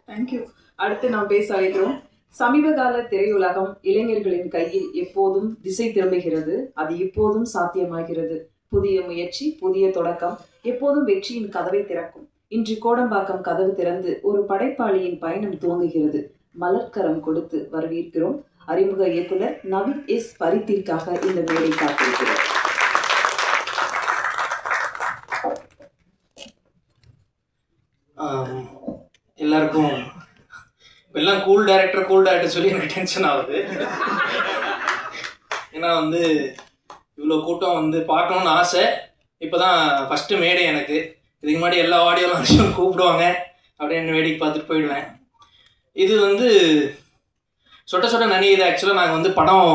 Thank you. அடுத்து நாம் பேச அழைக்கிறோம். சமீபகால திரையுலகம் இளைஞர்களின் கையில் எப்போதும் திசை திரும்புகிறது. அது எப்போதும் சாத்தியமாகிறது. புதிய முயற்சி, புதிய தொடக்கம் எப்போதும் வெற்றியின் கதவை திறக்கும். இன்று கோடம்பாக்கம் கதவு திறந்து ஒரு படைப்பாளியின் பயணம் துவங்குகிறது. மலர்கரம் கொடுத்து வரவேற்கிறோம். அறிமுக இயக்குனர் நவீன் எஸ் பரித்திற்காக இந்த மேடை காத்திருக்கிறார். எல்லாருக்கும் எல்லாம் கூல் டைரக்டர் சொல்லி எனக்கு டென்ஷன் ஆகுது. ஏன்னா இவ்வளோ கூட்டம் பார்க்கணுன்னு ஆசை. இப்போ தான் ஃபஸ்ட்டு மேடை எனக்கு. இதுக்கு முன்னாடி எல்லா ஆடியோலாம் கூப்பிடுவாங்க, அப்படின்னு வேடிக்கை பார்த்துட்டு போயிடுவேன். இது சொட்ட சொட்ட நனியுது. ஆக்சுவலாக நாங்கள் படம்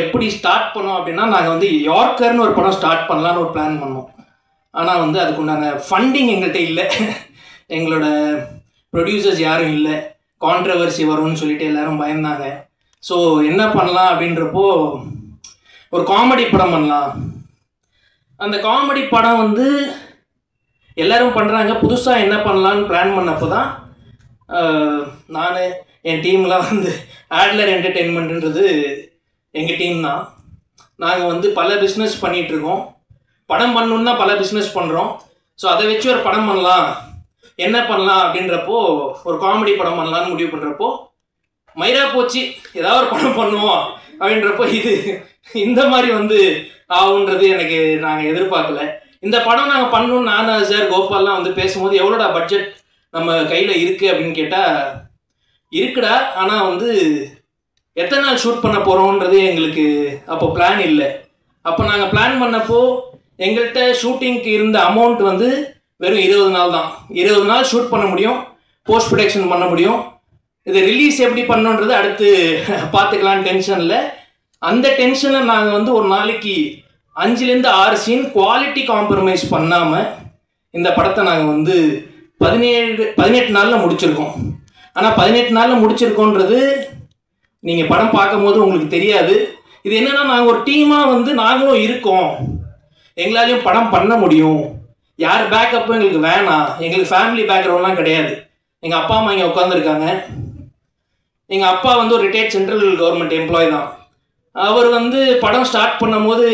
எப்படி ஸ்டார்ட் பண்ணோம் அப்படின்னா, நாங்கள் யார்க்கர்னு ஒரு படம் ஸ்டார்ட் பண்ணலான்னு ஒரு பிளான் பண்ணோம். ஆனால் அதுக்குண்டான ஃபண்டிங் எங்கள்கிட்ட இல்லை. எங்களோட ப்ரொடியூசர்ஸ் யாரும் இல்லை. கான்ட்ரவர்சி வரும்னு சொல்லிட்டு எல்லோரும் பயந்தாங்க. ஸோ என்ன பண்ணலாம் அப்படின்றப்போ ஒரு காமெடி படம் பண்ணலாம். அந்த காமெடி படம் எல்லோரும் பண்ணுறாங்க. புதுசாக என்ன பண்ணலான்னு பிளான் பண்ணப்போ தான் நான் என் டீம்லாம் ஆட்லர் என்டர்டெயின்மெண்ட்ன்றது எங்கள் டீம் தான். நாங்கள் பல பிஸ்னஸ் பண்ணிகிட்ருக்கோம். படம் பண்ணணுன்னா பல பிஸ்னஸ் பண்ணுறோம். ஸோ அதை வச்சு ஒரு படம் பண்ணலாம், என்ன பண்ணலாம் அப்படின்றப்போ ஒரு காமெடி படம் பண்ணலான்னு முடிவு பண்ணுறப்போ மயிரா போச்சு, ஏதாவது ஒரு படம் பண்ணுவோம் அப்படின்றப்போ இந்த மாதிரி ஆகுன்றது நாங்கள் எதிர்பார்க்கல. இந்த படம் நாங்கள் பண்ணணும்னு நான் சார் கோபால்லாம் பேசும்போது எவ்வளோடா பட்ஜெட் நம்ம கையில் இருக்குது அப்படின்னு கேட்டால், இருக்குடா, ஆனால் எத்தனை நாள் ஷூட் பண்ண போகிறோன்றது எங்களுக்கு அப்போ பிளான் இல்லை. அப்போ நாங்கள் பிளான் பண்ணப்போ எங்கள்கிட்ட ஷூட்டிங்க்கு இருந்த அமௌண்ட் வெறும் 20 நாள் தான். 20 நாள் ஷூட் பண்ண முடியும், போஸ்ட் ப்ரொடக்ஷன் பண்ண முடியும். இது ரிலீஸ் எப்படி பண்ணணுன்றது அடுத்து பார்த்துக்கலான்னு டென்ஷனில். அந்த டென்ஷனில் நாங்கள் ஒரு நாளைக்கு 5லேருந்து 6 சீன் குவாலிட்டி காம்ப்ரமைஸ் பண்ணாமல் இந்த படத்தை நாங்கள் 18 நாளில் முடிச்சிருக்கோம். ஆனால் 18 நாளில் முடிச்சிருக்கோன்றது நீங்கள் படம் பார்க்கும்போது உங்களுக்கு தெரியாது. இது என்னென்னா, நாங்கள் ஒரு டீமாக நாங்களும் இருக்கோம், எங்களாலையும் படம் பண்ண முடியும். யார் பேக்கப்பும் எங்களுக்கு வேணாம். எங்களுக்கு ஃபேமிலி பேக்ரவுண்ட்லாம் கிடையாது. எங்கள் அப்பா அம்மா இங்கே உட்காந்துருக்காங்க. எங்கள் அப்பா ஒரு ரிட்டையர்ட் சென்ட்ரல் கவர்மெண்ட் எம்ப்ளாய் தான். அவர் படம் ஸ்டார்ட் பண்ணும்போது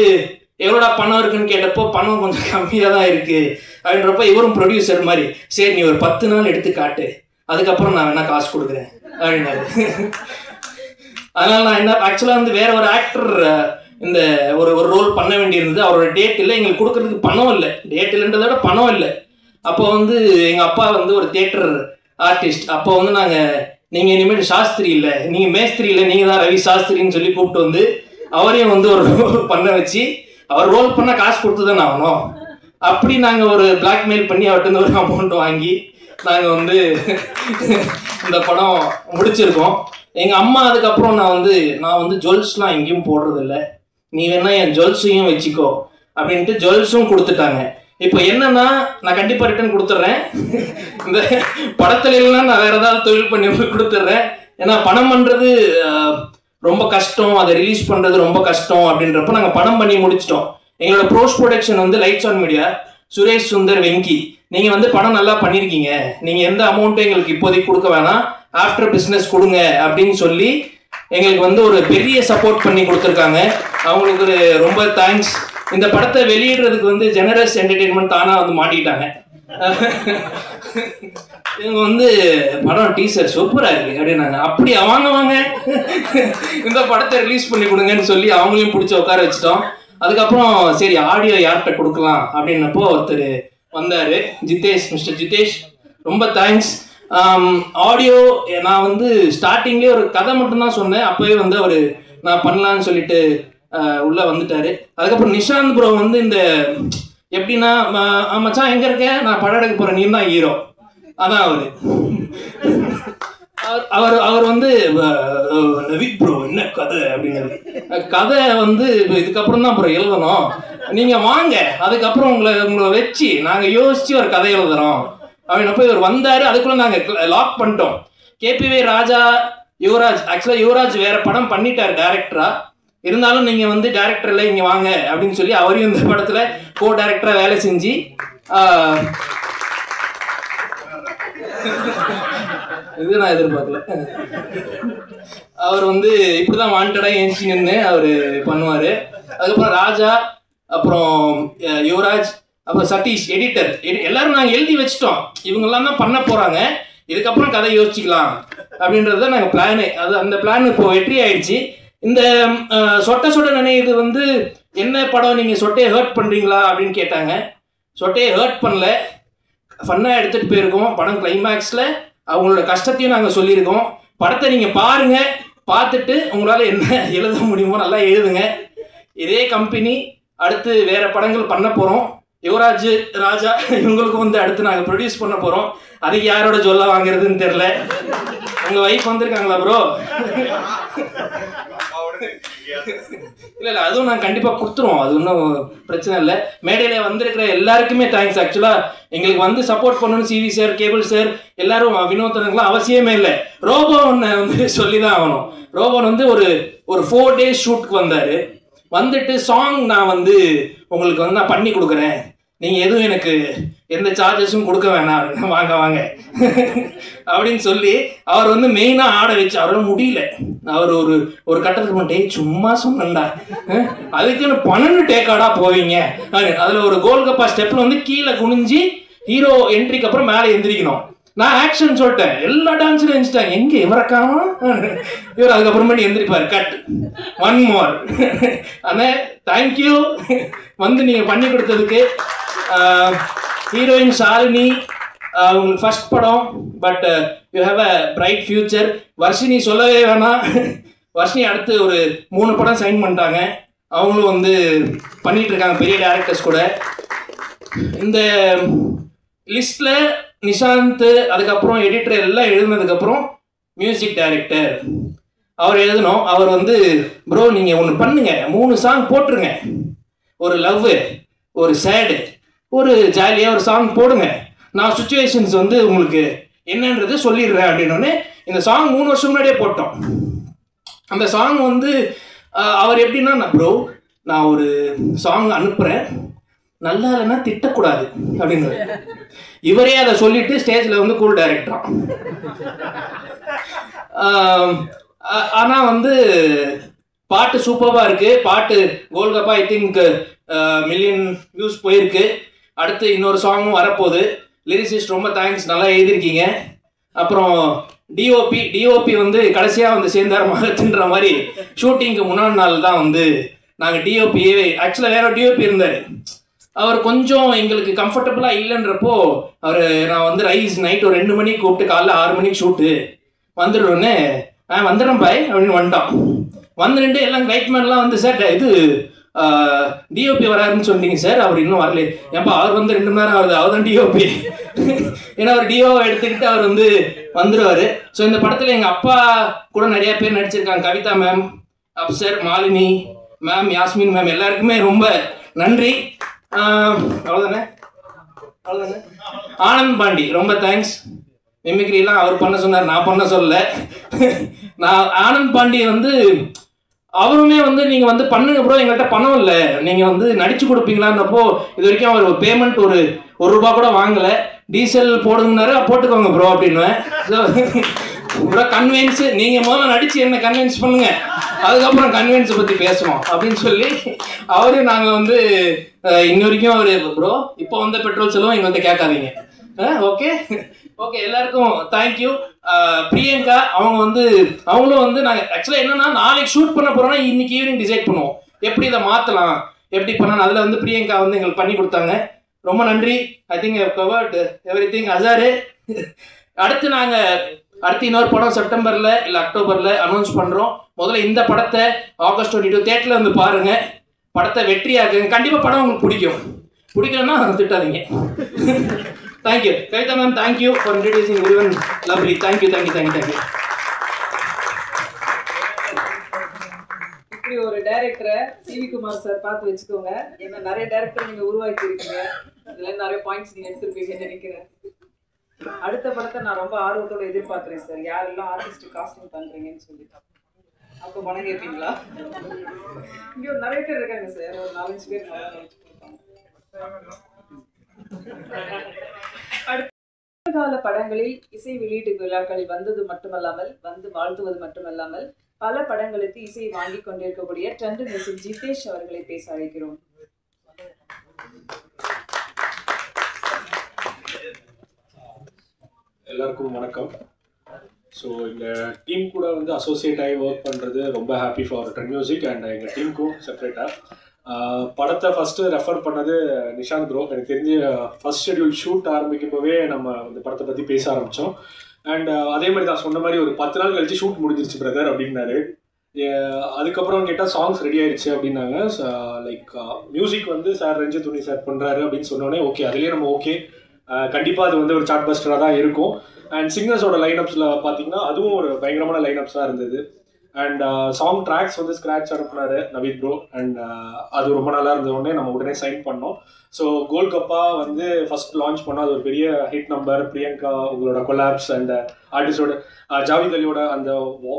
எவ்வளோடா பணம் இருக்குன்னு கேட்டப்போ பணம் கொஞ்சம் கம்மியாக தான் இருக்குது அப்படின்றப்ப இவரும் ப்ரொடியூசர் மாதிரி, சரி நீ ஒரு 10 நாள் எடுத்து காட்டு, அதுக்கப்புறம் நான் வேணால் காசு கொடுக்குறேன் அப்படின்னாரு. அதனால் நான் என்ன ஆக்சுவலாக வேற ஒரு ஆக்டர் இந்த ஒரு ரோல் பண்ண வேண்டியிருந்தது. அவரோட டேட் இல்லை, எங்களுக்கு கொடுக்கறதுக்கு பணம் இல்லை. டேட் இல்லைன்றத விட பணம் இல்லை. அப்போ எங்கள் அப்பா ஒரு தியேட்டர் ஆர்டிஸ்ட். அப்போ நீங்கள் இனிமேல் சாஸ்திரி இல்லை, நீங்கள் மேஸ்திரி இல்லை, நீங்கள் தான் ரவி சாஸ்திரின்னு சொல்லி கூப்பிட்டு அவரையும் ஒரு ரோல் பண்ண வச்சு, அவர் ரோல் பண்ண காசு கொடுத்து தான் ஆகணும். அப்படி நாங்கள் ஒரு பிளாக்மெயில் பண்ணி அவர்கிட்ட ஒரு அமௌண்ட் வாங்கி நாங்கள் இந்த படம் முடிச்சிருக்கோம். எங்கள் அம்மா அதுக்கப்புறம் நான் ஜுவல்ஸ்லாம் எங்கேயும் போடுறதில்ல, நீ வேணா என் ஜுவல்ஸையும் வச்சுக்கோ அப்படின்ட்டு ஜுவல்ஸும் கொடுத்துட்டாங்க. இப்போ என்னன்னா, நான் கண்டிப்பாக ரிட்டர்ன் கொடுத்துட்றேன். இந்த படத்துலலாம் நான் வேற ஏதாவது தொழில் பண்ணி கொடுத்துட்றேன். ஏன்னா படம் பண்ணுறது ரொம்ப கஷ்டம், அதை ரிலீஸ் பண்ணுறது ரொம்ப கஷ்டம். அப்படின்றப்ப நாங்கள் படம் பண்ணி முடிச்சிட்டோம். எங்களோட post production lights on media, Suresh Sundar Venky, நீங்கள் படம் நல்லா பண்ணியிருக்கீங்க, நீங்கள் எந்த அமௌண்ட்டும் எங்களுக்கு இப்போதைக்கு கொடுக்க வேணாம், ஆஃப்டர் பிஸ்னஸ் கொடுங்க அப்படின்னு சொல்லி எங்களுக்கு ஒரு பெரிய சப்போர்ட் பண்ணி கொடுத்துருக்காங்க. அவங்களுக்கு ரொம்ப தேங்க்ஸ். இந்த படத்தை வெளியிடுறதுக்கு ஜெனரஸ் என்டர்டெயின்மெண்ட் தானாக மாட்டிக்கிட்டாங்க. இவங்க படம் டீசர் சூப்பராக இருக்குது அப்படின்னாங்க. அப்படி வாங்க இந்த படத்தை ரிலீஸ் பண்ணி கொடுங்கன்னு சொல்லி அவங்களையும் பிடிச்சி உட்கார வச்சிட்டோம். அதுக்கப்புறம் சரி ஆடியோ யார்கிட்ட கொடுக்கலாம் அப்படின்னப்போ ஒருத்தர் வந்தார், ஜிதேஷ், மிஸ்டர் ஜிதேஷ், ரொம்ப தேங்க்ஸ். ஆடியோ நான் ஸ்டார்டிங்லேயே ஒரு கதை மட்டும்தான் சொன்னேன். அப்போவே அவர் நான் பண்ணலான்னு சொல்லிட்டு உள்ளே வந்துட்டார். அதுக்கப்புறம் நிஷாந்த் ப்ரோ இந்த எப்படின்னா, மச்சான் எங்கே இருக்க, நான் படம் எடுக்க போகிறேன், நீ தான் ஹீரோ, அதான் அவர் நவி ப்ரோ என்ன கதை அப்படின்னாரு. கதை இதுக்கப்புறம் தான் ப்ரோ எழுதணும், நீங்கள் வாங்க, அதுக்கப்புறம் உங்களை வச்சு நாங்கள் யோசித்து ஒரு கதை எழுதுகிறோம் அப்படின்னப்போ இவர் வந்தார். அதுக்குள்ளே நாங்கள் லாக் பண்ணிட்டோம். கேபிவே ராஜா, யுவராஜ், ஆக்சுவலாக யுவராஜ் வேறு படம் பண்ணிட்டார் டேரக்டராக, இருந்தாலும் நீங்கள் டேரக்டரில் இங்கே வாங்க அப்படின்னு சொல்லி அவரையும் இந்த படத்தில் கோ டேரக்டராக வேலை செஞ்சு இது நான் எதிர்பார்க்கல. அவர் வந்து இப்படிதான் வாண்டடாக ஏஞ்சி நின்று அவர் பண்ணுவார். அதுக்கப்புறம் ராஜா, அப்புறம் யுவராஜ், அப்புறம் சதீஷ் எடிட்டர், எல்லாரும் நாங்கள் எழுதி வச்சிட்டோம். இவங்கெல்லாம் தான் பண்ண போகிறாங்க, இதுக்கப்புறம் கதை யோசிச்சுக்கலாம் அப்படின்றது தான் நாங்கள் பிளானே. அது அந்த பிளான் இப்போ வெற்றி ஆயிடுச்சு. இந்த சொட்ட சொட்ட நினைவு வந்து என்ன படம், நீங்கள் சொட்டையை ஹர்ட் பண்ணுறீங்களா அப்படின்னு கேட்டாங்க. சொட்டையை ஹர்ட் பண்ணல, ஃபன்னாக எடுத்துகிட்டு போயிருக்கோம். படம் கிளைமேக்ஸில் அவங்களோட கஷ்டத்தையும் நாங்கள் சொல்லியிருக்கோம். படத்தை நீங்கள் பாருங்கள், பார்த்துட்டு உங்களால் என்ன எழுத முடியுமோ நல்லா எழுதுங்க. இதே கம்பெனி அடுத்து வேறு படங்கள் பண்ண போகிறோம். யுவராஜ், ராஜா இவங்களுக்கும் வந்து அடுத்து நாங்கள் ப்ரொடியூஸ் பண்ண போகிறோம். அதுக்கு யாரோட சொல்ல வாங்குறதுன்னு தெரில. உங்கள் ஒய்ஃப் வந்திருக்காங்களா ப்ரோ? இல்லை இல்லை, அதுவும் நாங்கள் கண்டிப்பாக கொடுத்துருவோம், அது ஒன்றும் பிரச்சனை இல்லை. மேடையில் வந்திருக்கிற எல்லாருக்குமே தேங்க்ஸ். ஆக்சுவலாக எங்களுக்கு வந்து சப்போர்ட் பண்ணணும்னு சிவி சார், கேபிள் சார், எல்லாரும் வினோதனுக்குலாம் அவசியமே இல்லை. ரோபோனை வந்து சொல்லி தான் ஆகணும். ரோபோன் வந்து ஒரு 4 days ஷூட்டுக்கு வந்தார். வந்துட்டு சாங் நான் வந்து உங்களுக்கு வந்து நான் பண்ணி கொடுக்குறேன், நீங்கள் எதுவும் எனக்கு எந்த சார்ஜஸும் கொடுக்க வேணாம், வாங்க வாங்க அப்படின்னு சொல்லி அவர் வந்து மெயினாக ஆட வச்சு அவரால் முடியல. அவர் ஒரு கட்டத்துக்கு மட்டும் சும்மா சொன்னண்டா, அதுக்குன்னு 12 டேக்காடா போவீங்க. அதில் ஒரு கோல்கப்பா ஸ்டெப்பில் வந்து கீழே குனிஞ்சு ஹீரோ என்ட்ரிக்கு அப்புறம் மேலே எந்திரிக்கணும். நான் ஆக்ஷன் சொல்லிட்டேன், எல்லா டான்ஸும் எழுந்துட்டாங்க, எங்கே இவரக்காம இவர் அதுக்கப்புறமேட்டு எந்திரிப்பார். Cut, 1 more. ஆனால் தேங்க்யூ வந்து நீங்கள் பண்ணி கொடுத்ததுக்கு. ஹீரோயின் ஷாலினி, உங்களுக்கு ஃபர்ஸ்ட் படம், but you have a bright future. Varshini சொல்லவே வேணாம். வர்ஷினி அடுத்து ஒரு 3 படம் சைன் பண்ணிட்டாங்க. அவங்களும் வந்து பண்ணிட்டு இருக்காங்க பெரிய டேரக்டர்ஸ் கூட. இந்த லிஸ்ட்டில் நிஷாந்த், அதுக்கப்புறம் எடிட்டர் எல்லாம் எழுதுனதுக்கப்புறம் மியூசிக் டைரக்டர் அவர் எழுதணும். அவர் வந்து ப்ரோ நீங்கள் ஒன்று பண்ணுங்க, 3 சாங் போட்டுருங்க, ஒரு லவ், ஒரு சேடு, ஒரு ஜாலியாக ஒரு சாங் போடுங்க, நான் சுச்சுவேஷன்ஸ் வந்து உங்களுக்கு என்னன்றது சொல்லிடுறேன் அப்படின்னோடனே இந்த சாங் 3 வருஷம் முன்னாடியே போட்டோம். அந்த சாங் வந்து அவர் எப்படின்னா, ப்ரோ நான் ஒரு சாங் அனுப்புகிறேன், நல்லா இல்லைன்னா திட்டக்கூடாது அப்படின்னு இவரே அதை சொல்லிட்டு ஸ்டேஜில் வந்து கூல் டைரக்டரா. ஆனால் வந்து பாட்டு சூப்பராக இருக்குது. பாட்டு golgappa I think million views போயிருக்கு. அடுத்து இன்னொரு சாங்கும் வரப்போகுது. லிரிசிஸ்ட் ரொம்ப தேங்க்ஸ், நல்லா எழுதியிருக்கீங்க. அப்புறம் டிஓபி வந்து கடைசியாக வந்து சேர்ந்தார் மகத்துன்ற மாதிரி ஷூட்டிங்க்கு முன்னாடி நாள் தான் வந்து நாங்கள் டிஓபியே, ஆக்சுவலாக வேற டிஓபி இருந்தார், அவர் கொஞ்சம் எங்களுக்கு கம்ஃபர்டபுளாக இல்லைன்றப்போ நான் வந்து நைட் ஒரு 2 மணிக்கு கூப்பிட்டு காலைல 6 மணிக்கு ஷூட்டு வந்துடுறோன்னு வந்துடுறேன் பாய் அப்படின்னு வந்துட்டான். வந்துட்டு எல்லாம் லைட்மேன்லாம் வந்து சார் இது டிஓபி வராருன்னு சொன்னீங்க சார், அவர் இன்னும் வரல. ஏப்பா அவர் வந்து 2 மணி நேரம் ஆகுது, அவர் தான் டிஓபி. ஏன்னா அவர் டிஓவை எடுத்துக்கிட்டு அவர் வந்து வந்துடுவார். ஸோ இந்த படத்தில் எங்கள் அப்பா கூட நிறையா பேர் நடிச்சிருக்காங்க. Kavitha ma'am, Afsar, Malini ma'am, Yasmin ma'am, எல்லாருக்குமே ரொம்ப நன்றி. அவ்வளோதானே. ஆனந்த் பாண்டி ரொம்ப தேங்க்ஸ். மிமிக்ரிலாம் அவர் பண்ண சொன்னார், நான் பண்ண சொல்லல. நான் ஆனந்த் பாண்டி வந்து அவருமே வந்து நீங்கள் வந்து பண்ணுங்க ப்ரோ, எங்கள்கிட்ட பணம் இல்லை, நீங்கள் வந்து நடிச்சு கொடுப்பீங்களான்னப்போ இது வரைக்கும் அவர் ஒரு பேமெண்ட் ஒரு ரூபா கூட வாங்கலை. டீசல் போடுங்கன்னாரு, போட்டுக்கோங்க ப்ரோ அப்படின்னுவேன். ப்ரோ கன்வின்ஸ், நீங்கள் முதல்ல நடிச்சு என்ன கன்வின்ஸ் பண்ணுங்க, அதுக்கப்புறம் கன்வின்ஸை பற்றி பேசுவோம் அப்படின்னு சொல்லி அவரும் நாங்கள் வந்து இன்ன வரைக்கும் அவர் ப்ரோ இப்போ வந்த பெட்ரோல் செலவும் எங்கள்கிட்ட கேட்காதீங்க. ஓகே ஓகே, எல்லாருக்கும் தேங்க்யூ. பிரியங்கா அவங்களும் வந்து நாங்கள் ஆக்சுவலாக என்னன்னா நாளைக்கு ஷூட் பண்ண போகிறோன்னா இன்னைக்கு ஈவினிங் டிசைட் பண்ணுவோம் எப்படி இதை மாற்றலாம், எப்படி பண்ணலாம். அதில் வந்து பிரியங்கா வந்து எங்களுக்கு பண்ணி கொடுத்தாங்க, ரொம்ப நன்றி. I think covered everything. அசாரு அடுத்து இன்னொரு படம் செப்டம்பரில் இல்லை அக்டோபரில் அனௌன்ஸ் பண்ணுறோம். முதல்ல இந்த படத்தை ஆகஸ்ட் 22 தேட்டரில் வந்து பாருங்கள், படத்தை வெற்றியாக்குங்க. கண்டிப்பாக படம் உங்களுக்கு பிடிக்கலன்னா திட்டாதீங்க. Thank you Kavitha ma'am, thank you for introducing everyone. Lovely, thank you. இப்படி ஒரு டைரக்டரை சிவி குமார் சார் பார்த்து வச்சுக்கோங்க. ஏன்னா நிறைய டைரக்டர் நீங்கள் உருவாக்கி இருக்கீங்க, அதில் நிறைய பாயிண்ட்ஸ் நீங்கள் எடுத்துருப்பீங்கன்னு நினைக்கிறேன். அடுத்த படத்தை நான் ரொம்ப ஆர்வத்தோட எதிர்பார்க்குறேன் சார். யாரெல்லாம் ஆர்டிஸ்ட் காஸ்டிங் பண்ணுறீங்கன்னு சொல்லிட்டு அப்போ பணம் கேட்பீங்களா? இங்கே ஒரு நிறைய பேர் இருக்காங்க சார், ஒரு 4-5 பேர் நல்லா நினச்சி கொடுப்பாங்க. கால படங்களில் இசை வெளியீட்டு விழாக்களில் வந்தது மட்டுமல்லாமல் வந்து வாழ்த்துவது மட்டுமல்லாமல் பல படங்களுக்கு இசை வாங்கி கொண்டிருக்கக்கூடிய ட்ரெண்ட் மியூசிக் ஜிதேஷ் அவர்களை பேச அழைக்கிறோம். எல்லாருக்கும் வணக்கம். ஸோ எங்கள் டீம் கூட வந்து அசோசியேட் ஆகி ஒர்க் பண்ணுறது ரொம்ப happy for trend music and எங்கள் டீமுக்கும் செப்பரேட்டாக. படத்தை ஃபஸ்ட்டு ரெஃபர் பண்ணது நிஷாந்த் ப்ரோ. எனக்கு தெரிஞ்சு ஃபஸ்ட் ஷெட்யூல் ஷூட் ஆரம்பிக்கும்போதே நம்ம இந்த படத்தை பற்றி பேச ஆரம்பித்தோம். அண்ட் அதே மாதிரி தான் சொன்ன மாதிரி ஒரு 10 நாள் கழிச்சு ஷூட் முடிஞ்சிருச்சு பிரதர் அப்படின்னாரு. அதுக்கப்புறம் கேட்டால் சாங்ஸ் ரெடி ஆயிடுச்சு அப்படின்னாங்க. லைக் மியூசிக் வந்து சார் ரஞ்சித் துணி சார் பண்ணுறாரு அப்படின்னு சொன்னோடனே ஓகே, அதுலேயே நம்ம ஓகே, கண்டிப்பாக அது வந்து ஒரு சார்ட் பஸ்டராக தான் இருக்கும். அண்ட் சிங்கர்ஸோட லைனப்ஸில் பார்த்தீங்கன்னா அதுவும் ஒரு பயங்கரமான லைனப்ஸாக இருந்தது. அண்ட் சாங் ட்ராக்ஸ் வந்து ஸ்க்ராட்ச் அனுப்புனாரு நவீத் ப்ரோ. அண்ட் அது ரொம்ப நல்லா இருந்ததுடனே நம்ம உடனே சைன் பண்ணோம். ஸோ கோல்ட் கப்பா வந்து ஃபர்ஸ்ட் லான்ச் பண்ணோம். அது ஒரு பெரிய ஹிட் நம்பர். பிரியங்கா உங்களோட கொலாப்ஸ் அண்ட் ஆர்டிஸ்டோட ஜாவித் அலியோட அந்த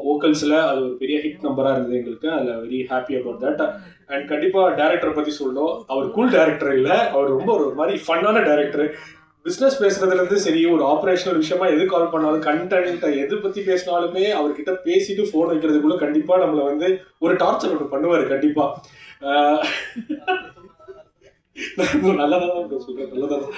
வோக்கல்ஸில் அது ஒரு பெரிய ஹிட் நம்பராக இருந்தது எங்களுக்கு. அதில் very happy about that. And கண்டிப்பாக டேரக்டரை பற்றி சொல்லணும். அவர் கூல் டேரக்டர் இல்லை, அவர் ரொம்ப ஒரு மாதிரி ஃபன்னான டேரக்டர். பிஸ்னஸ் பேசுறதுலேருந்து சரி, ஒரு ஆப்ரேஷனல் விஷயமா எது கால் பண்ணாலும், கண்டென்ட்டை எது பற்றி பேசினாலுமே அவர்கிட்ட பேசிட்டு ஃபோன் வைக்கிறதுக்குள்ள கண்டிப்பாக நம்மளை வந்து ஒரு டார்ச்சர் ஒன்று பண்ணுவார் கண்டிப்பாக. நல்லதான் சொல்றேன், நல்லதான்.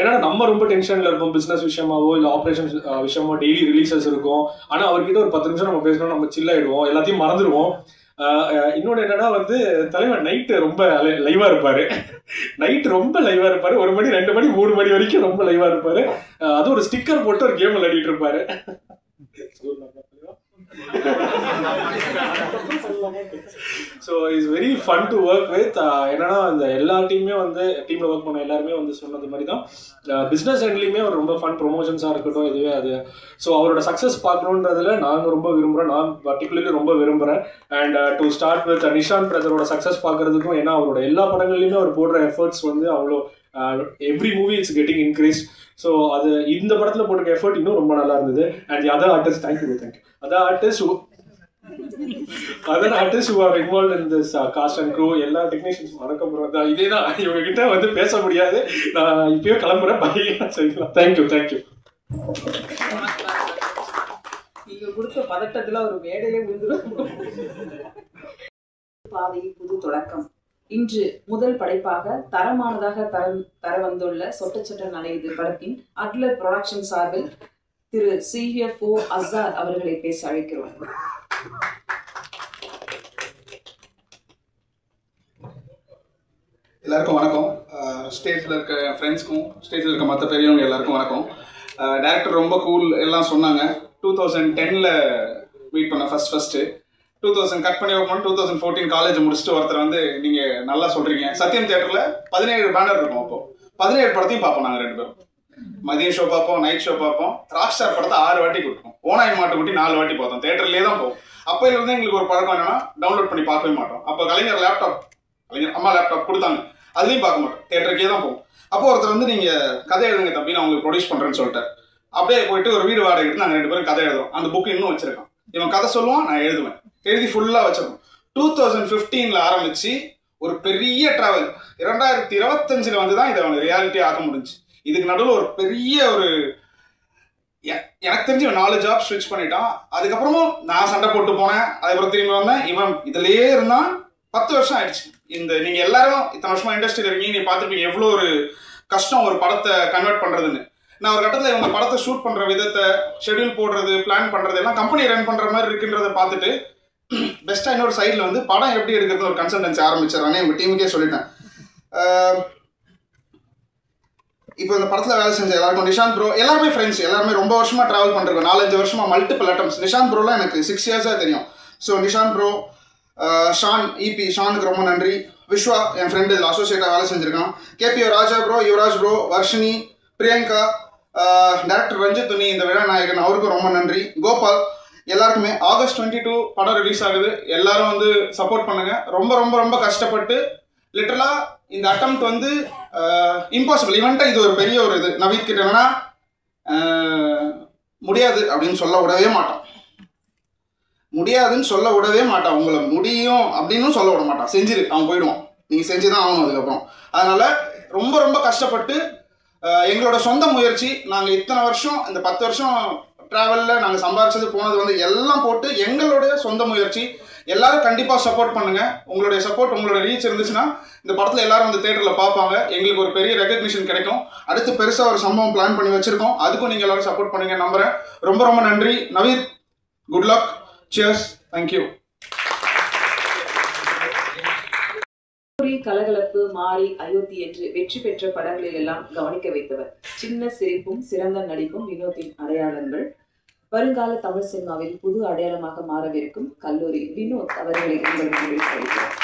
ஏன்னா நம்ம ரொம்ப டென்ஷன்ல இருப்போம் பிசினஸ் விஷயமாவோ இல்லை ஆப்ரேஷன் விஷயமோ, டெய்லி ரிலீசஸ் இருக்கும். ஆனால் அவர்கிட்ட ஒரு 10 நிமிஷம் நம்ம பேசணும், நம்ம சில் ஆயிடுவோம், எல்லாத்தையும் மறந்துடுவோம். இன்னொன்று என்னன்னா வந்து தலைவர் நைட்டு ரொம்ப லைவா இருப்பாரு. நைட்டு ரொம்ப லைவா இருப்பாரு. 1 மணி 2 மணி 3 மணி வரைக்கும் ரொம்ப லைவா இருப்பாரு. அது ஒரு ஸ்டிக்கர் போட்டு ஒரு கேம் விளையாடிட்டு இருப்பாரு. So it's very fun to work with. என்னன்னா அந்த எல்லா டீமுமே வந்து டீமில் ஒர்க் பண்ண எல்லாருமே வந்து சொன்னது மாதிரி தான் பிஸ்னஸ் ஹேண்ட்லையுமே ஒரு ரொம்ப ஃபன் ப்ரொமோஷன்ஸாக இருக்கட்டும், இதுவே அது. ஸோ அவரோட சக்ஸஸ் பார்க்கணுன்றதுல நாங்கள் ரொம்ப விரும்புகிறோம், நான் பர்டிகுலர்லி ரொம்ப விரும்புகிறேன். And to start with Nishanth பிரதரோட சக்ஸஸ் பார்க்கறதுக்கும், ஏன்னா அவரோட எல்லா படங்கள்லையுமே அவர் போடுற எஃபர்ட்ஸ் வந்து அவ்வளோ every movie it's getting increase. So அது இந்த படத்தில் போட்டிருக்க எஃபர்ட் இன்னும் ரொம்ப நல்லா இருந்தது. And the other artist, thank you other artist who are involved in this cast and crew, எல்லா டெக்னீஷியன்ஸ் வணக்கம் ப்ரோ. இதே தான், இவங்க கிட்ட வந்து பேச முடியாது, நான் இப்பயே கிளம்புறேன். பை, சரிங்களா? தேங்க்யூ. நீங்க கொடுத்த பதட்டத்துல ஒரு மேடையிலே விழுந்துடும். பாதையில் புது தொடக்கம். இன்று முதல் படைப்பாக தரமானதாக தர வந்துள்ள சொட்டச்சட்ட நனையுது படத்தின் அட்லர் ப்ரொடக்ஷன் சார்பில் திரு CFO அசாத் அவர்களை பேச அழைக்கிறோம். எல்லாருக்கும் வணக்கம். ஸ்டேஜில் இருக்க ஃப்ரெண்ட்ஸ்க்கும் ஸ்டேஜில் இருக்க மற்ற பெரியவங்க எல்லாருக்கும் வணக்கம். டேரக்டர் ரொம்ப கூல் எல்லாம் சொன்னாங்க. 2010 மீட் பண்ண ஃபஸ்ட்டு 2000 கட் பண்ணி ஓப்பன் 2014 காலேஜ் முடிச்சுட்டு ஒருத்தர் வந்து நீங்கள் நல்லா சொல்கிறீங்க. சத்யம் தியேட்டரில் 17 பேனர் இருக்கும். அப்போது 17 படத்தையும் பார்ப்போம். நாங்கள் 2 பேரும் மதியம் ஷோ பார்ப்போம், நைட் ஷோ பார்ப்போம். ராக் ஸ்டார் படத்தை 6 வாட்டி கொடுப்போம். ஓனாய் மாட்டு குட்டி 4 வாட்டி பார்த்தோம். தேட்டர்லேயே தான் போவோம். அப்போலேருந்து எங்களுக்கு ஒரு பழக்கம் என்னன்னா, டவுன்லோட் பண்ணி பார்க்கவே மாட்டோம். அப்போ கலைஞர் அம்மா லேப்டாப் கொடுத்தாங்க, அதுலேயும் பார்க்க மாட்டோம், தேட்டருக்கே தான் போவோம். அப்போ ஒருத்தர் வந்து நீங்கள் கதை எழுதுங்க தம்பி, நான் உங்களுக்கு ப்ரொடியூஸ் பண்ணுறேன்னு சொல்லிட்டார். அப்படியே போயிட்டு ஒரு வீடு வாடகை எடுத்து நாங்கள் 2 பேரும் கதை எழுதுவோம். அந்த புக்கு இன்னும் வச்சிருக்கோம். இவன் கதை சொல்லுவான், நான் எழுதுவேன், எழுதி ஃபுல்லாக வச்சிருக்கோம். 2015 ஆரம்பித்து ஒரு பெரிய ட்ராவல். 2025 வந்து தான் இதை அவங்க ரியாலிட்டி ஆக்க முடிஞ்சு. இதுக்கு நடுவில் ஒரு பெரிய எனக்கு தெரிஞ்சு 4 ஜாப் ஸ்விட்ச் பண்ணிட்டான். அதுக்கப்புறமும் நான் சண்டை போட்டு போனேன். அதுக்கப்புறம் திரும்பி வந்தேன். இவன் இதுலேயே இருந்தான். 10 வருஷம் ஆயிடுச்சு. நீங்கள் எல்லாரும் இத்தனை வருஷமா இண்டஸ்ட்ரியில் இருக்கீங்க, நீ பார்த்துருப்பீங்க எவ்வளோ ஒரு கஷ்டம் ஒரு படத்தை கன்வெர்ட் பண்ணுறதுன்னு. நான் ஒரு கட்டத்தில் இவங்க படத்தை ஷூட் பண்ணுற விதத்தை, ஷெடியூல் போடுறது, பிளான் பண்ணுறது எல்லாம் கம்பெனி ரன் பண்ணுற மாதிரி இருக்குன்றதை பார்த்துட்டு பெஸ்ட்டாக இன்னொரு சைடில் வந்து படம் எப்படி எடுக்கிறது ஒரு கன்சல்டன்சி ஆரம்பிச்சிடறானே எங்கள் டீமுக்கே சொல்லிட்டேன். இப்போ இந்த படத்தில் வேலை செஞ்ச எல்லாருக்கும் நிஷாந்த் ப்ரோ எல்லாருமே ஃப்ரெண்ட்ஸ், எல்லாருமே ரொம்ப வருஷமாக ட்ராவல் பண்ணுறோம். 4-5 வருஷமாக மல்டிபிள் அட்டம்ஸ். நிஷாந்த் ப்ரோலாம் எனக்கு 6 இயர்ஸாக தெரியும். ஸோ நிஷாந்த் ப்ரோ, ஷான் ஷானுக்கு ரொம்ப நன்றி. விஸ்வா என் ஃப்ரெண்டு இதில் அசோசியேட்டாக வேலை செஞ்சுருக்கான். KPO Raja bro, Yuvaraj bro, Varshini, Priyanka, director Ranjith துணி, இந்த விழா நாயகன், அவருக்கும் ரொம்ப நன்றி. கோபால், எல்லாருக்குமே. August 22 படம் ரிலீஸ் ஆகுது. எல்லாரும் வந்து சப்போர்ட் பண்ணுங்க. ரொம்ப ரொம்ப ரொம்ப கஷ்டப்பட்டு லிட்டரலாக இந்த அட்டெம்ப்ட் வந்து இம்பாசிபிள் ஈவெண்ட்டாக இது ஒரு பெரிய ஒரு இது. நவீத் கிட்ட என்னன்னா முடியாது அப்படின்னு சொல்ல விடவே மாட்டான். முடியாதுன்னு சொல்ல விடவே மாட்டான். உங்களை முடியும் அப்படின்னு சொல்ல விட மாட்டான். செஞ்சிரு, அவன் போயிடுவான். நீங்கள் செஞ்சு தான் ஆகணும் அதுக்கப்புறம். அதனால் ரொம்ப ரொம்ப கஷ்டப்பட்டு எங்களோட சொந்த முயற்சி. நாங்கள் இத்தனை வருஷம் இந்த 10 வருஷம் ட்ராவலில் நாங்கள் சம்பாரிச்சது போனது வந்து எல்லாம் போட்டு எங்களுடைய சொந்த முயற்சி. எல்லாரும் கண்டிப்பாக சப்போர்ட் பண்ணுங்கள். உங்களுடைய சப்போர்ட், உங்களோட ரீச் இருந்துச்சுன்னா இந்த படத்தில் எல்லாரும் வந்து தேட்டரில் பார்ப்பாங்க. எங்களுக்கு ஒரு பெரிய ரெகக்னிஷன் கிடைக்கும். அடுத்து பெருசாக ஒரு சம்பவம் பிளான் பண்ணி வச்சுருக்கோம். அதுக்கும் நீங்கள் எல்லாரும் சப்போர்ட் பண்ணுங்க நம்புகிறேன். ரொம்ப ரொம்ப நன்றி. Naveed, good luck. Cheers. Thank you. Kalakalappu, Maari, Ayodhya என்று வெற்றி பெற்ற படங்களில் எல்லாம் கவனிக்க வைத்தவர். சின்ன சிரிப்பும் சிறந்த நடிப்பும் வினோத்தின் அடையாளங்கள். வருங்கால தமிழ் சினிமாவில் புது அடையாளமாக மாறவிருக்கும் கல்லூரி வினோத் அவர்களை உங்கள் முன்னில் அழைக்கிறோம்.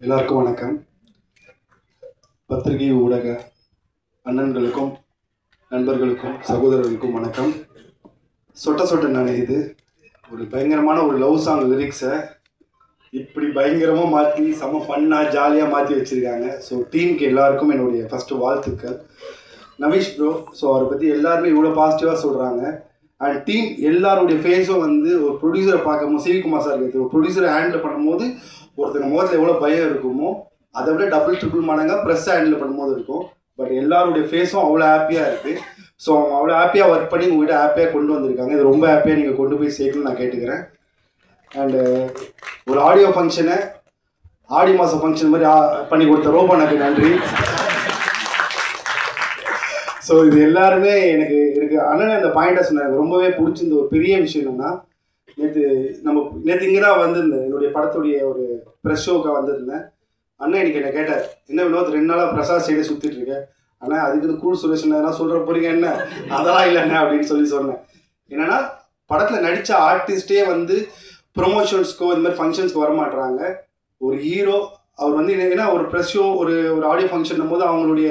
எல்லாருக்கும் வணக்கம். பத்திரிகை ஊடக அண்ணன்களுக்கும் நண்பர்களுக்கும் சகோதரர்களுக்கும் வணக்கம். சொட்ட சொட்ட நினைது ஒரு பயங்கரமான ஒரு லவ் சாங் லிரிக்ஸை இப்படி பயங்கரமாக மாற்றி செம்ம ஃபன்னாக ஜாலியாக மாற்றி வச்சுருக்காங்க. ஸோ டீமுக்கு எல்லாருக்கும் என்னுடைய ஃபஸ்ட்டு வாழ்த்துக்கள். நவீஷ் ப்ரோ, ஸோ அவரை பற்றி எல்லாருமே இவ்வளோ பாசிட்டிவாக சொல்கிறாங்க. அண்ட் டீம் எல்லாருடைய ஃபேஸும் வந்து ஒரு ப்ரொடியூசரை பார்க்கும்போது, சிவிகுமார் சார் இருக்குது, ஒரு ப்ரொடியூசரை ஹேண்டில் பண்ணும்போது ஒருத்தங்க முகத்தில் எவ்வளோ பயம் இருக்குமோ அதை விட டபுள் ட்ரிபிள் மடங்காக ப்ரெஸ்ஸை ஹேண்டில் பண்ணும்போது இருக்கும். பட் எல்லாருடைய ஃபேஸும் அவ்வளோ ஹாப்பியாக இருக்குது. ஸோ அவங்க அவ்வளோ ஹாப்பியாக ஒர்க் பண்ணி உங்கள்கிட்ட ஹாப்பியாக கொண்டு வந்திருக்காங்க. இது ரொம்ப ஹாப்பியாக நீங்கள் கொண்டு போய் சேர்க்கணும்னு நான் கேட்டுக்கிறேன். அண்டு ஒரு ஆடியோ ஃபங்க்ஷனை ஆடி மாதம் ஃபங்க்ஷன் மாதிரி பண்ணி கொடுத்த ரோபனுக்கு நன்றி. ஸோ இது எல்லாருமே எனக்கு அண்ணனே அந்த பாயிண்டாக சொன்னாங்க. ரொம்பவே பிடிச்சிருந்த ஒரு பெரிய விஷயம் என்னென்னா, நேற்று இங்கே தான் வந்திருந்தேன். என்னுடைய படத்துடைய ஒரு ப்ரெஸ் ஷோக்காக வந்திருந்தேன். அண்ணன் இன்னைக்கு என்னை கேட்டார், என்ன வினோத் 2 நாளாக பிரசாத் சைடே சுற்றிட்டு இருக்கேன். ஆனால் அதுக்கு கூல் சுரேஷன் எதனா சொல்கிற போறீங்க என்ன, அதெல்லாம் இல்லைண்ணே அப்படின்னு சொன்னேன். என்னென்னா படத்தில் நடித்த ஆர்டிஸ்டே வந்து ப்ரொமோஷன்ஸ்க்கோ இந்த மாதிரி ஃபங்க்ஷன்ஸ்க்கு வரமாட்டுறாங்க. ஒரு ஹீரோ அவர் வந்து என்னன்னா ஒரு ப்ரெஸ் ஷோ, ஒரு ஆடியோ ஃபங்க்ஷன் போது அவங்களுடைய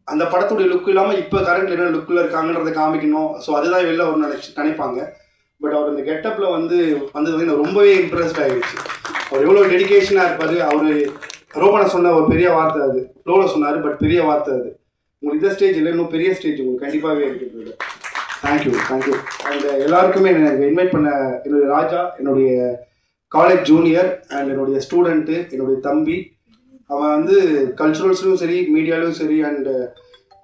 அந்த படத்துடைய லுக் இல்லாமல் இப்போ கரண்ட்ல என்ன லுக்கில் இருக்காங்கன்றதை காமிக்கணும். ஸோ அதுதான் வெளில அவர் நினைப்பாங்க. பட் அவர் இந்த கெட்டப்பில் வந்தது வந்து எனக்கு ரொம்பவே இம்ப்ரெஸ்ட் ஆகிடுச்சு. அவர் எவ்வளோ டெடிக்கேஷனாக இருப்பார். அவர் ரோபனை சொன்ன ஒரு பெரிய வார்த்தை, அது ஃப்ளோவில் சொன்னார், பட் பெரிய வார்த்தை அது. உங்களுக்கு இந்த ஸ்டேஜ் இல்லை, இன்னும் பெரிய ஸ்டேஜ் உங்களுக்கு கண்டிப்பாகவே இருக்குது. தேங்க்யூ. அண்ட் எல்லாருக்குமே எனக்கு இன்வைட் பண்ண என்னுடைய ராஜா, என்னுடைய காலேஜ் ஜூனியர் அண்ட் என்னுடைய ஸ்டூடெண்ட்டு, என்னுடைய தம்பி. அவன் வந்து கல்ச்சுரல்ஸ்லையும் சரி, மீடியாலையும் சரி, அண்ட்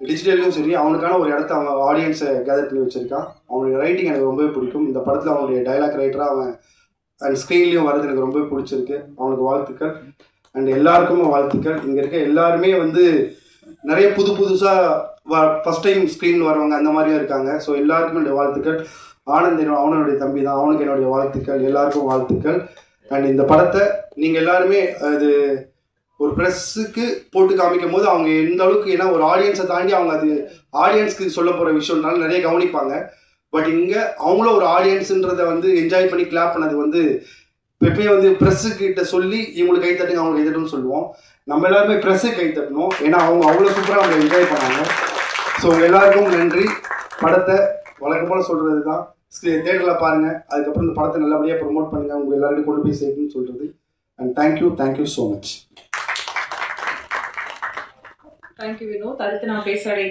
டிஜிட்டல்லையும் சரி அவனுக்கான ஒரு இடத்த அவன் ஆடியன்ஸை கேதர் பண்ணி வச்சுருக்கான். அவனுடைய ரைட்டிங் எனக்கு ரொம்பவே பிடிக்கும். இந்த படத்தில் அவனுடைய டைலாக் ரைட்டராக அவன் அண்ட் ஸ்க்ரீன்லேயும் வர்றது எனக்கு ரொம்பவே பிடிச்சிருக்கு. அவனுக்கு வாழ்த்துக்கள். அண்ட் எல்லாருக்குமே வாழ்த்துக்கள். இங்கே இருக்க எல்லாருமே வந்து நிறைய புதுசாக ஃபஸ்ட் டைம் ஸ்க்ரீன் வரவங்க அந்த மாதிரியும் இருக்காங்க. ஸோ எல்லாருக்கும் என்னுடைய வாழ்த்துக்கள். ஆனந்த் அவனுடைய தம்பி தான், அவனுக்கு என்னுடைய வாழ்த்துக்கள். எல்லாருக்கும் வாழ்த்துக்கள். அண்ட் இந்த படத்தை நீங்கள் எல்லாருமே அது ஒரு ப்ரெஸ்ஸுக்கு போட்டு காமிக்கும் போது அவங்க எந்த அளவுக்கு, ஏன்னா ஒரு ஆடியன்ஸை தாண்டி அவங்க அது ஆடியன்ஸ்க்கு சொல்ல போகிற விஷயம்னால நிறைய கவனிப்பாங்க. பட் இங்கே அவங்களும் ஒரு ஆடியன்ஸுன்றதை வந்து என்ஜாய் பண்ணி கிளாப் பண்ணது வந்து எப்பயும் வந்து ப்ரெஸ்ஸுக்கிட்ட சொல்லி இவங்களுக்கு கை தட்டுங்க, அவங்களுக்கு கை தட்டுன்னு சொல்லுவோம். நம்ம எல்லாருமே ப்ரெஸ்ஸுக்கு கை தட்டணும். ஏன்னா அவங்க அவ்வளோ சூப்பராக அவங்க என்ஜாய் பண்ணாங்க. ஸோ எல்லாருக்கும் நன்றி. படத்தை வழக்கம் போல் சொல்கிறது தான், தேட்டரில் பாருங்கள். அதுக்கப்புறம் இந்த படத்தை நல்லபடியாக ப்ரொமோட் பண்ணுங்கள், உங்கள் எல்லாருக்கும் கொண்டு போய் சேர்க்கணும்னு சொல்கிறது. And thank you so much. Thank you Vinoth. அடுத்து நான் பேச அழைக்கிறேன்